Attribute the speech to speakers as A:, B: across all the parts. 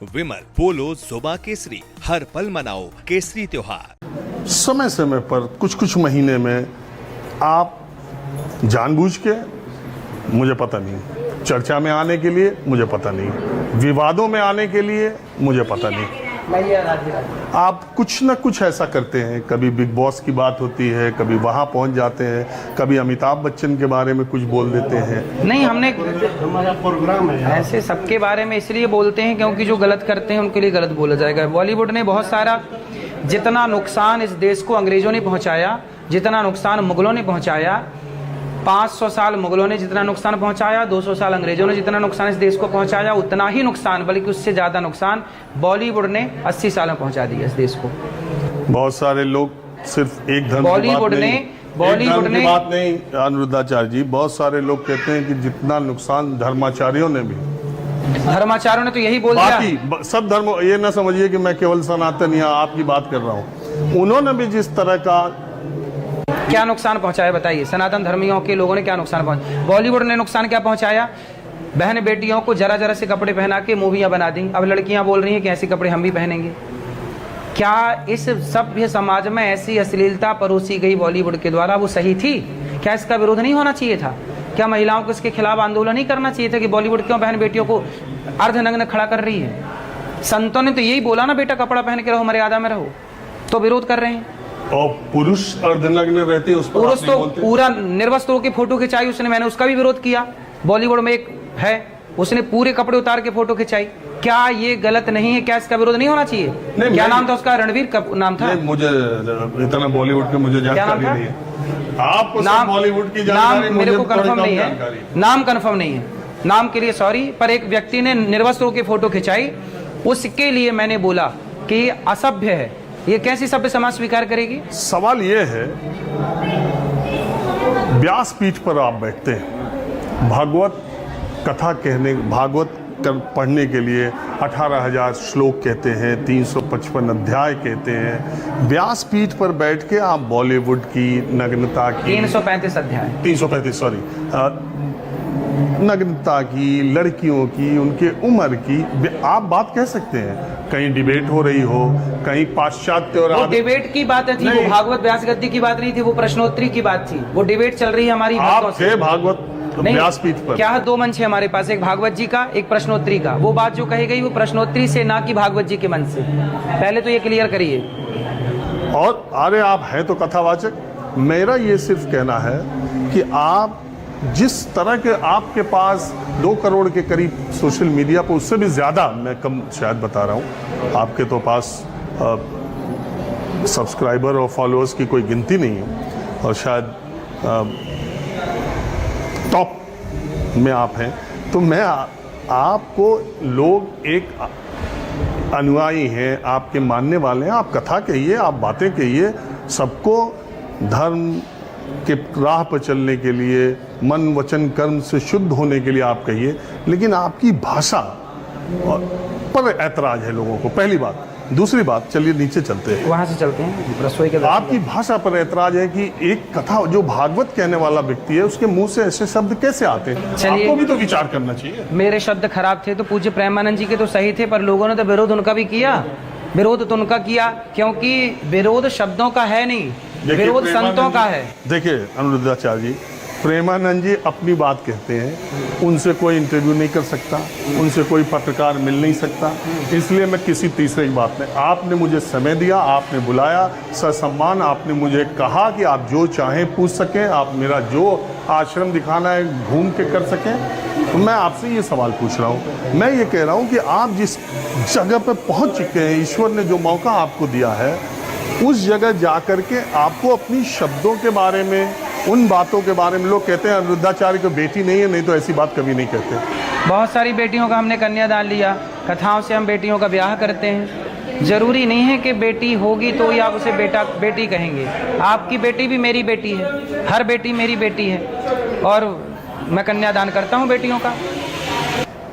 A: विमल, पोलो, ज़ुबा केसरी, हर पल मनाओ केसरी त्योहार।
B: समय समय पर कुछ कुछ महीने में आप जानबूझ के, मुझे पता नहीं, चर्चा में आने के लिए मुझे पता नहीं, विवादों में आने के लिए मुझे पता नहीं, आप कुछ न कुछ ऐसा करते हैं। कभी बिग बॉस की बात होती है, कभी वहां पहुंच जाते हैं, कभी अमिताभ बच्चन के बारे में कुछ बोल देते हैं।
C: नहीं, हमने हमारा प्रोग्राम है, ऐसे सबके बारे में इसलिए बोलते हैं क्योंकि जो गलत करते हैं उनके लिए गलत बोला जाएगा। बॉलीवुड ने बहुत सारा, जितना नुकसान इस देश को अंग्रेजों ने पहुंचाया, जितना नुकसान मुगलों ने पहुंचाया, 500 साल मुगलों ने जितना नुकसान पहुंचाया, 200 साल अंग्रेजों ने जितना नुकसान इस देश को पहुंचाया, उतना ही नुकसान, बल्कि उससे ज्यादा नुकसान बॉलीवुड ने 80 साल में पहुंचा दिया इस देश को।
B: बहुत सारे लोग सिर्फ एक धर्म
C: बॉलीवुड ने
B: बात नहीं, अनुरुद्धाचार्य जी, बहुत सारे लोग कहते हैं कि जितना नुकसान धर्माचार्यों ने भी,
C: धर्माचार्यों ने तो यही बोल दिया।
B: बाकी सब धर्म, ये ना समझिए कि मैं केवल सनातन या आपकी बात कर रहा हूँ, उन्होंने भी जिस तरह का
C: क्या नुकसान पहुंचाया बताइए। सनातन धर्मियों के लोगों ने क्या नुकसान पहुंचाया? बॉलीवुड ने नुकसान क्या पहुंचाया? बहन बेटियों को जरा जरा से कपड़े पहना के मूवियां बना दी। अब लड़कियां बोल रही हैं कि ऐसे कपड़े हम भी पहनेंगे। क्या इस सभ्य समाज में ऐसी अश्लीलता परोसी गई बॉलीवुड के द्वारा, वो सही थी? क्या इसका विरोध नहीं होना चाहिए था? क्या महिलाओं को इसके खिलाफ आंदोलन नहीं करना चाहिए था कि बॉलीवुड क्यों बहन बेटियों को अर्धनग्न खड़ा कर रही है? संतों ने तो यही बोला ना, बेटा कपड़ा पहन के रहो, मर्यादा में रहो, तो विरोध कर रहे हैं।
B: और पुरुष अर्धनग्न रहते हैं, उस पर
C: पुरुष तो पूरा निर्वस्त्र होकर फोटो खिंचाई उसने, मैंने उसका भी विरोध किया। बॉलीवुड में एक है, उसने पूरे कपड़े उतार के फोटो खिंचाई। क्या ये गलत नहीं है? क्या इसका विरोध नहीं होना चाहिए? क्या नाम था उसका? रणवीर नाम था।
B: मुझे इतना बॉलीवुड के मुझे जानकारी नहीं है। आपको
C: नाम
B: बॉलीवुड की जानकारी,
C: मेरे को कंफर्म नहीं है, नाम कंफर्म नहीं है, नाम के लिए सॉरी, पर एक व्यक्ति ने निर्वस्त्र होकर फोटो खिंचाई, उसके लिए मैंने बोला कि ये असभ्य है। ये कैसी सभ्य समाज स्वीकार करेगी?
B: सवाल ये है, व्यासपीठ पर आप बैठते हैं, भागवत कथा कहने, भागवत पढ़ने के लिए 18,000 श्लोक कहते हैं, 355 अध्याय कहते हैं। व्यासपीठ पर बैठ के आप बॉलीवुड की नग्नता की
C: 335 अध्याय,
B: 335 सॉरी, नग्नता की, लड़कियों की, उनके उम्र की आप बात कह सकते हैं। कहीं डिबेट हो रही हो, कहीं पाश्चात्य और
C: डिबेट की बात थी, वो भागवत व्यास गद्दी की बात नहीं थी, वो प्रश्नोत्तरी की बात थी। वो डिबेट चल रही है हमारी।
B: आप थे भागवत व्यासपीठ पर?
C: क्या दो मंच है हमारे पास, एक भागवत जी का, एक प्रश्नोत्तरी का। वो बात जो कही गई वो प्रश्नोत्तरी से, ना कि भागवत जी के मंच से। पहले तो ये क्लियर करिए।
B: और अरे आप हैं तो कथावाचक, मेरा ये सिर्फ कहना है कि आप जिस तरह के, आपके पास 2 करोड़ के करीब सोशल मीडिया पर, उससे भी ज़्यादा, मैं कम शायद बता रहा हूँ, आपके तो पास सब्सक्राइबर और फॉलोअर्स की कोई गिनती नहीं है, और शायद टॉप में आप हैं। तो मैं आपको, लोग एक अनुयायी हैं, आपके मानने वाले हैं, आप कथा कहिए, आप बातें कहिए, सबको धर्म के राह पर चलने के लिए, मन वचन कर्म से शुद्ध होने के लिए आप कहिए, लेकिन आपकी भाषा पर ऐतराज है लोगों को, पहली बात। दूसरी बात, चलिए नीचे चलते हैं,
C: वहां से चलते हैं रसोई के।
B: आपकी भाषा पर ऐतराज है कि एक कथा, जो भागवत कहने वाला व्यक्ति है, उसके मुंह से ऐसे शब्द कैसे आते हैं? आपको भी तो विचार करना चाहिए।
C: मेरे शब्द खराब थे तो पूज्य प्रेमानंद जी के तो सही थे, पर लोगों ने तो विरोध उनका भी किया। विरोध तो उनका किया, क्योंकि विरोध शब्दों का है नहीं, विरोध संतों का है।
B: देखिए अनुरुद्धाचार्य जी, प्रेमानंद जी अपनी बात कहते हैं, उनसे कोई इंटरव्यू नहीं कर सकता, उनसे कोई पत्रकार मिल नहीं सकता, इसलिए मैं किसी तीसरे की बात नहीं। आपने मुझे समय दिया, आपने बुलाया ससम्मान, आपने मुझे कहा कि आप जो चाहें पूछ सकें, आप मेरा जो आश्रम दिखाना है घूम के कर सकें। तो मैं आपसे ये सवाल पूछ रहा हूँ, मैं ये कह रहा हूँ कि आप जिस जगह पर पहुँच चुके हैं, ईश्वर ने जो मौका आपको दिया है, उस जगह जा कर के आपको अपनी शब्दों के बारे में, उन बातों के बारे में, लोग कहते हैं अनुरुद्धाचार्य को बेटी नहीं है, नहीं तो ऐसी बात कभी नहीं कहते।
C: बहुत सारी बेटियों का हमने कन्यादान लिया, कथाओं से हम बेटियों का ब्याह करते हैं। जरूरी नहीं है कि बेटी होगी तो ही आप उसे बेटा बेटी कहेंगे। आपकी बेटी भी मेरी बेटी है, हर बेटी मेरी बेटी है, और मैं कन्यादान करता हूँ बेटियों का।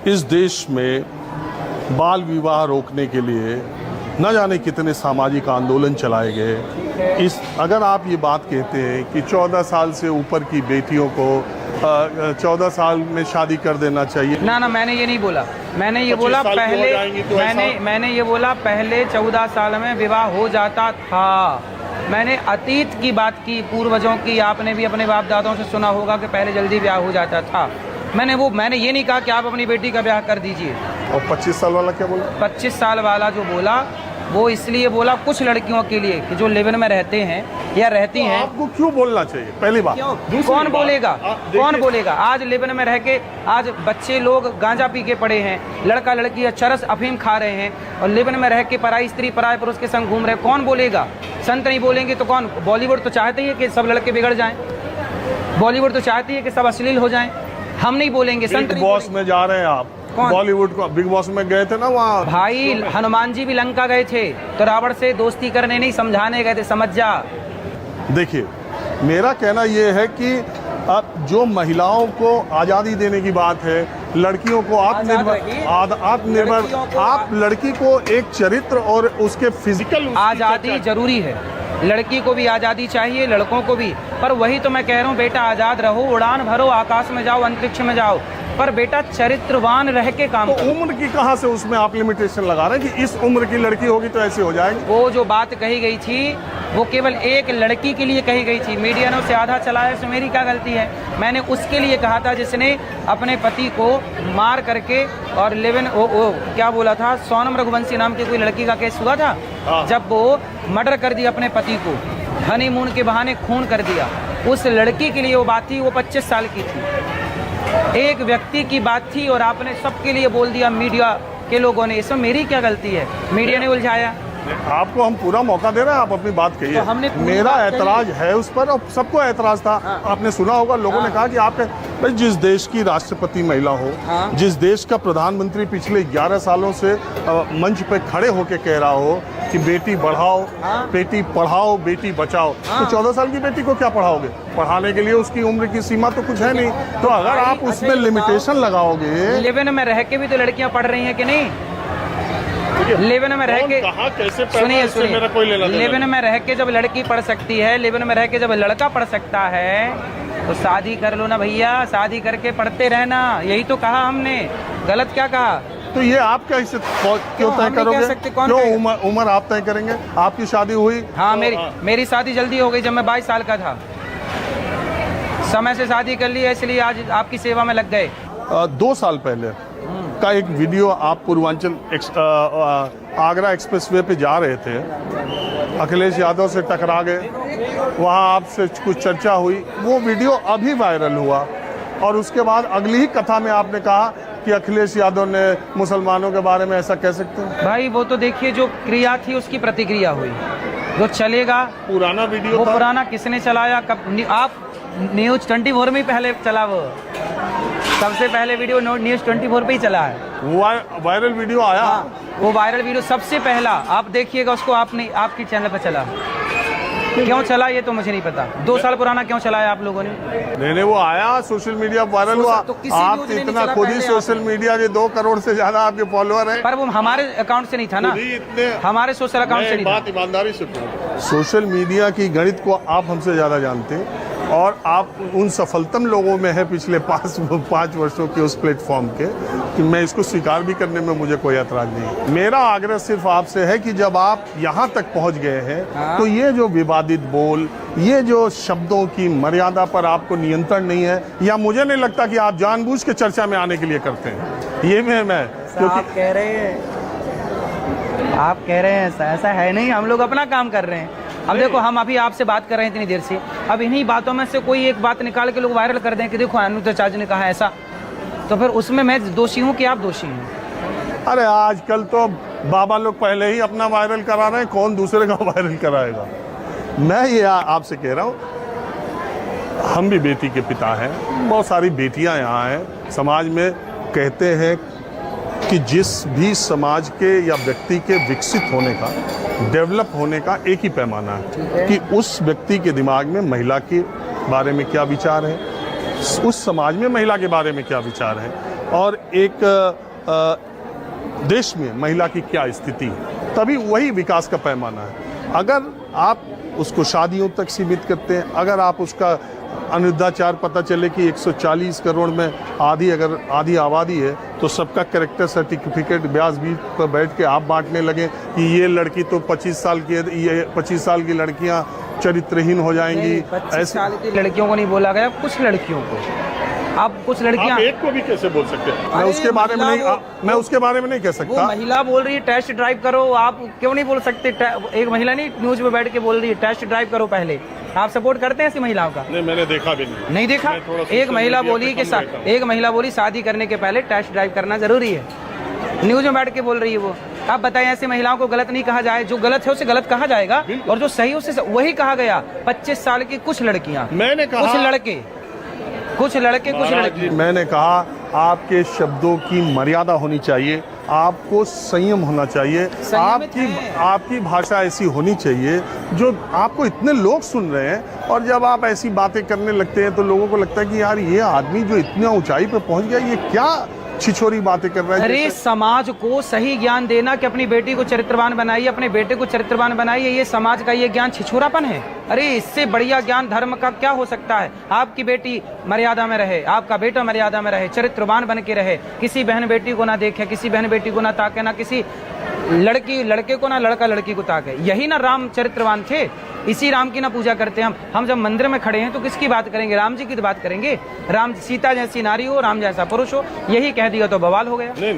B: इस देश में बाल विवाह रोकने के लिए न जाने कितने सामाजिक आंदोलन चलाए गए। अगर आप ये बात कहते हैं कि 14 साल से ऊपर की बेटियों को 14 साल में शादी कर देना चाहिए।
C: ना ना, मैंने ये नहीं बोला। मैंने ये बोला
B: 25 साल की हो
C: पहले,
B: जाएंगी तो
C: मैंने ये बोला पहले 14 साल में विवाह हो जाता था। मैंने अतीत की बात की, पूर्वजों की। आपने भी अपने बाप दादाओं से सुना होगा कि पहले जल्दी ब्याह हो जाता था। मैंने ये नहीं कहा कि आप अपनी बेटी का ब्याह कर दीजिए।
B: और 25 साल वाला क्या बोला?
C: 25 साल वाला जो बोला वो इसलिए बोला कुछ लड़कियों के लिए कि जो लिव इन में रहते हैं या रहती हैं।
B: आपको क्यों बोलना चाहिए? पहली बात।
C: कौन बोलेगा? कौन बोलेगा? आज लिव इन में रह के आज बच्चे लोग गांजा पी के पड़े हैं, लड़का लड़की चरस अफीम खा रहे हैं और लिव इन में रह के पराई स्त्री पराये पुरुष के संग घूम रहे हैं। कौन बोलेगा? संत नहीं बोलेंगे तो कौन? बॉलीवुड तो चाहते ही है कि सब लड़के बिगड़ जाएं। बॉलीवुड तो चाहती है कि सब अश्लील हो जाएं। हम नहीं बोलेंगे। संत
B: बिग बॉस में जा रहे हैं आप?
C: कौन?
B: बॉलीवुड को बिग बॉस में गए थे ना वहाँ।
C: भाई हनुमान जी भी लंका गए थे तो रावण से दोस्ती करने नहीं, समझाने गए थे। समझ जा।
B: देखिए, मेरा कहना यह है कि अब जो महिलाओं को आज़ादी देने की बात है, लड़कियों को आत्मनिर्भर, आप लड़की को एक चरित्र और उसके फिजिकल
C: आज़ादी जरूरी है। लड़की को भी आज़ादी चाहिए, लड़कों को भी। पर वही तो मैं कह रहा हूँ, बेटा आज़ाद रहो, उड़ान भरो, आकाश में जाओ, अंतरिक्ष में जाओ, पर बेटा चरित्रवान रह के काम करो।
B: उम्र की कहाँ से उसमें आप लिमिटेशन लगा रहे हैं कि इस उम्र की लड़की होगी तो ऐसी हो जाएगी?
C: वो जो बात कही गई थी वो केवल एक लड़की के लिए कही गई थी। मीडिया ने उसे आधा चलाया, इसमें मेरी क्या गलती है? मैंने उसके लिए कहा था जिसने अपने पति को मार करके और लिव इन क्या बोला था, सोनम रघुवंशी नाम की कोई लड़की का केस हुआ था, जब वो मर्डर कर दिया अपने पति को, हनीमून के बहाने खून कर दिया। उस लड़की के लिए वो बात थी। वो 25 साल की थी। एक व्यक्ति की बात थी और आपने सबके लिए बोल दिया मीडिया के लोगों ने। इसमें मेरी क्या गलती है? मीडिया ने उलझाया।
B: आपको हम पूरा मौका दे रहे हैं, आप अपनी बात कहिए।
C: तो हमने
B: मेरा ऐतराज है उस पर, और सबको ऐतराज था। आपने सुना होगा, लोगों ने कहा कि आपके भाई जिस देश की राष्ट्रपति महिला हो, जिस देश का प्रधानमंत्री पिछले 11 सालों से मंच पे खड़े होके कह रहा हो कि बेटी बढ़ाओ, बेटी पढ़ाओ, बेटी बचाओ, तो 14 साल की बेटी को क्या पढ़ाओगे? पढ़ाने के लिए उसकी उम्र की सीमा तो कुछ है नहीं। तो अगर आप उसमें लिमिटेशन लगाओगे।
C: लिव इन में रह के भी तो लड़कियां पढ़ रही हैं कि नहीं? लिव इन में रह के सुनिए, लिव इन में रह के जब लड़की पढ़ सकती है, लिव इन में रह के जब लड़का पढ़ सकता है, तो शादी कर लो ना भैया। शादी करके पढ़ते रहना, यही तो कहा हमने। गलत क्या कहा?
B: तो ये आप कैसे क्यों तय करोगे? क्यों उम्र आप तय करेंगे? आपकी शादी हुई?
C: हाँ, मेरी शादी जल्दी हो गई जब मैं 22 साल का था। समय से शादी कर ली, इसलिए आज आपकी सेवा में लग गए।
B: 2 साल पहले का एक वीडियो, आप पूर्वांचल आगरा एक्सप्रेसवे पे जा रहे थे, अखिलेश यादव से टकरा गए, वहाँ आपसे कुछ चर्चा हुई, वो वीडियो अभी वायरल हुआ और उसके बाद अगली ही कथा में आपने कहा कि अखिलेश यादव ने मुसलमानों के बारे में ऐसा कह सकते हैं।
C: भाई वो तो देखिए, जो क्रिया थी उसकी प्रतिक्रिया हुई, जो चलेगा।
B: पुराना वीडियो
C: वो
B: था।
C: पुराना किसने चलाया? कब? आप न्यूज़ 24 में ही पहले चला। वो सबसे पहले वीडियो न्यूज़ 24 पे ही चला है।
B: वायरल वीडियो आया।
C: वो वायरल वीडियो सबसे पहला आप देखिएगा, उसको आपकी चैनल पे चला। क्यों चला ये तो मुझे नहीं पता। 2 साल पुराना क्यों चलाया आप लोगों ने?
B: नहीं, वो आया, सोशल मीडिया वायरल हुआ।
C: तो
B: आप इतना खुद ही सोशल मीडिया के 2 करोड़ से ज्यादा आपके फॉलोअर हैं।
C: पर वो हमारे अकाउंट से नहीं था ना, हमारे सोशल अकाउंट से नहीं था।
B: बात ईमानदारी से सोशल मीडिया की गणित को आप हमसे ज्यादा जानते हैं और आप उन सफलतम लोगों में है पिछले 5 वर्षों के उस प्लेटफॉर्म के, कि मैं इसको स्वीकार भी करने में मुझे कोई ऐतराज नहीं। मेरा आग्रह सिर्फ आपसे है कि जब आप यहाँ तक पहुँच गए हैं तो ये जो विवादित बोल, ये जो शब्दों की मर्यादा पर आपको नियंत्रण नहीं है, या मुझे नहीं लगता कि आप जानबूझ के चर्चा में आने के लिए करते हैं। ये मैं
C: क्योंकि आप कह रहे हैं ऐसा है नहीं, हम लोग अपना काम कर रहे हैं। अब देखो, हम अभी आपसे बात कर रहे हैं इतनी देर से, अब इन्हीं बातों में से कोई एक बात निकाल के लोग वायरल कर दें कि देखो अनुराग चाचा ने कहा ऐसा, तो फिर उसमें मैं दोषी हूँ कि आप दोषी हैं?
B: अरे आजकल तो बाबा लोग पहले ही अपना वायरल करा रहे हैं, कौन दूसरे का वायरल कराएगा? मैं ये आपसे कह रहा हूँ, हम भी बेटी के पिता हैं, बहुत सारी बेटियां यहाँ हैं। समाज में कहते हैं कि जिस भी समाज के या व्यक्ति के विकसित होने का, डेवलप होने का एक ही पैमाना है कि उस व्यक्ति के दिमाग में महिला के बारे में क्या विचार है, उस समाज में महिला के बारे में क्या विचार है, और एक देश में महिला की क्या स्थिति है। तभी वही विकास का पैमाना है। अगर आप उसको शादियों तक सीमित करते हैं, अगर आप उसका अनुदाचार पता चले कि 140 करोड़ में अगर आधी आबादी है तो सबका कैरेक्टर सर्टिफिकेट ब्याज बीच पर बैठ के आप बांटने लगे कि ये लड़की तो 25 साल की है, ये 25 साल की लड़कियां चरित्रहीन हो जाएंगी।
C: 25 साल की लड़कियों को नहीं बोला गया, कुछ लड़कियों को। आप कुछ लड़कियां,
B: आप एक को भी कैसे बोल सकते हैं? मैं उसके बारे में नहीं कह सकता।
C: वो महिला बोल रही है टेस्ट ड्राइव करो, आप क्यों नहीं बोल सकते? एक महिला नहीं न्यूज में बैठ के बोल रही है टेस्ट ड्राइव करो पहले। आप सपोर्ट करते हैं ऐसी महिलाओं का?
B: नहीं, मैंने देखा भी नहीं
C: देखा। एक महिला बोली शादी करने के पहले टेस्ट ड्राइव करना जरूरी है, न्यूज में बैठ के बोल रही है वो। आप बताएं, ऐसी महिलाओं को गलत नहीं कहा जाए? जो गलत है उसे गलत कहा जाएगा और जो सही उसे वही कहा गया। 25 साल की कुछ लड़कियां,
B: मैंने कहा
C: कुछ लड़के
B: मैंने कहा आपके शब्दों की मर्यादा होनी चाहिए, आपको संयम होना चाहिए, आपकी भाषा ऐसी होनी चाहिए जो आपको इतने लोग सुन रहे हैं। और जब आप ऐसी बातें करने लगते हैं तो लोगों को लगता है कि यार ये आदमी जो इतनी ऊंचाई पर पहुंच गया, ये क्या छिछोरी बातें कर रहा है।
C: अरे समाज को सही ज्ञान देना कि अपनी बेटी को चरित्रवान बनाइए, अपने बेटे को चरित्रवान बनाइए, ये समाज का ये ज्ञान छिछोरापन है। अरे इससे बढ़िया ज्ञान धर्म का क्या हो सकता है? आपकी बेटी मर्यादा में रहे, आपका बेटा मर्यादा में रहे, चरित्रवान बन के रहे, किसी बहन बेटी को ना देखे, किसी बहन बेटी को ना ताके, ना किसी लड़के को ना लड़का लड़की को ताके। यही ना राम चरित्रवान थे, इसी राम की ना पूजा करते हैं हम जब मंदिर में खड़े हैं तो किसकी बात करेंगे? राम जी की तो बात करेंगे। राम सीता जैसी नारी हो, राम जैसा पुरुष हो, यही कह दिया तो बवाल हो गया।
B: नहीं,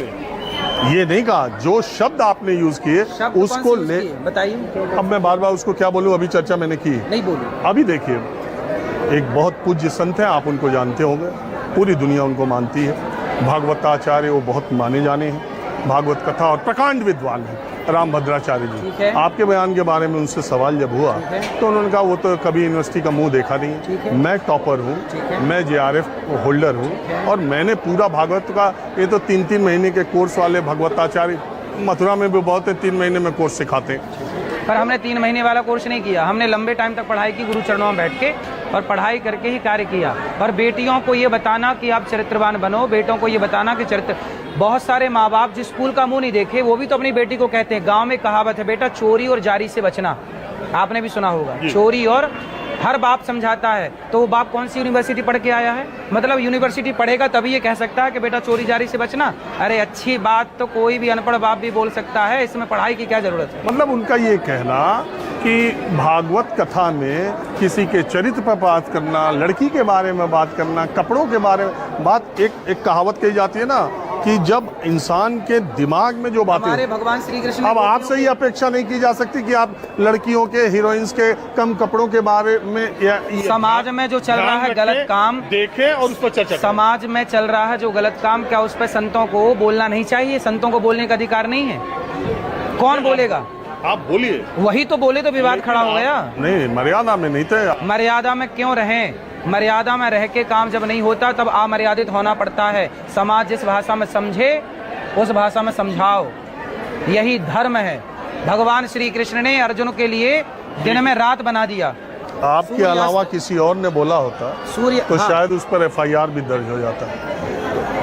B: ये नहीं कहा। जो शब्द आपने यूज किए उसको ले
C: बताइए।
B: अब मैं बार बार उसको क्या बोलूं? अभी चर्चा मैंने की
C: नहीं बोलूं।
B: अभी देखिए, एक बहुत पूज्य संत है, आप उनको जानते होंगे, पूरी दुनिया उनको मानती है, भागवताचार्य, वो बहुत माने जाने हैं, भागवत कथा और प्रकांड विद्वान है, राम भद्राचार्य जी। आपके बयान के बारे में उनसे सवाल जब हुआ तो उन्होंने कहा वो तो कभी यूनिवर्सिटी का मुंह देखा नहीं, मैं टॉपर हूँ, मैं JRF होल्डर हूँ और मैंने पूरा भागवत का, ये तो 3-3 महीने के कोर्स वाले भगवताचार्य मथुरा में भी बहुत है, 3 महीने में कोर्स सिखाते हैं।
C: पर हमने 3 महीने वाला कोर्स नहीं किया, हमने लंबे टाइम तक पढ़ाई की, गुरु चरणों में बैठ के और पढ़ाई करके ही कार्य किया। और बेटियों को ये बताना कि आप चरित्रवान बनो, बेटों को ये बताना कि चरित्र। बहुत सारे माँ बाप जिस स्कूल का मुंह नहीं देखे वो भी तो अपनी बेटी को कहते हैं। गांव में कहावत है, बेटा चोरी और जारी से बचना, आपने भी सुना होगा, चोरी और हर बाप समझाता है। तो वो बाप कौन सी यूनिवर्सिटी पढ़ के आया है? मतलब यूनिवर्सिटी पढ़ेगा तभी ये कह सकता है कि बेटा चोरी जारी से बचना। अरे अच्छी बात तो कोई भी अनपढ़ बाप भी बोल सकता है, इसमें पढ़ाई की क्या जरूरत है?
B: मतलब उनका ये कहना कि भागवत कथा में किसी के चरित्र पर बात करना, लड़की के बारे में बात करना, कपड़ों के बारे में बात, एक कहावत कही जाती है ना कि जब इंसान के दिमाग में जो बातें,
C: हमारे भगवान श्री कृष्ण,
B: अब आपसे ही अपेक्षा नहीं की जा सकती कि आप लड़कियों के, हीरोइंस के कम कपड़ों के बारे में
C: समाज में जो चल रहा है गलत काम
B: देखें और उस पर चर्चा।
C: समाज में चल रहा है जो गलत काम, क्या उस पर संतों को बोलना नहीं चाहिए? संतों को बोलने का अधिकार नहीं है? कौन बोलेगा?
B: आप बोलिए।
C: वही तो बोले तो विवाद खड़ा हो गया।
B: नहीं, मर्यादा में नहीं थे।
C: मर्यादा में क्यों रहें? मर्यादा में रह के काम जब नहीं होता तब अमर्यादित होना पड़ता है। समाज जिस भाषा में समझे उस भाषा में समझाओ, यही धर्म है। भगवान श्री कृष्ण ने अर्जुन के लिए दिन में रात बना दिया।
B: आपके अलावा किसी और ने बोला होता
C: सूर्य
B: तो शायद उस पर FIR भी दर्ज हो जाता।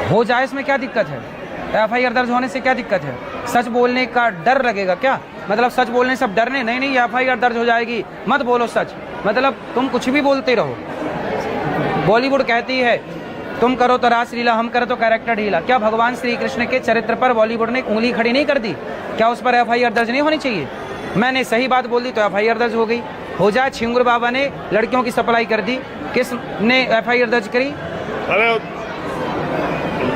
C: हो जाए, इसमें क्या दिक्कत है? FIR दर्ज होने से क्या दिक्कत है? सच बोलने का डर लगेगा क्या? मतलब सच बोलने से सब डरने? नहीं, FIR दर्ज हो जाएगी, मत बोलो सच। मतलब तुम कुछ भी बोलते रहो। बॉलीवुड कहती है तुम करो तो रासलीला, हम करो तो कैरेक्टर ढीला। क्या भगवान श्री कृष्ण के चरित्र पर बॉलीवुड ने उंगली खड़ी नहीं कर दी? क्या उस पर FIR दर्ज नहीं होनी चाहिए? मैंने सही बात बोल दी तो FIR दर्ज हो गई। हो जाए, छिंगुर बाबा ने लड़कियों की सप्लाई कर दी, किसने FIR दर्ज करी?
B: अरे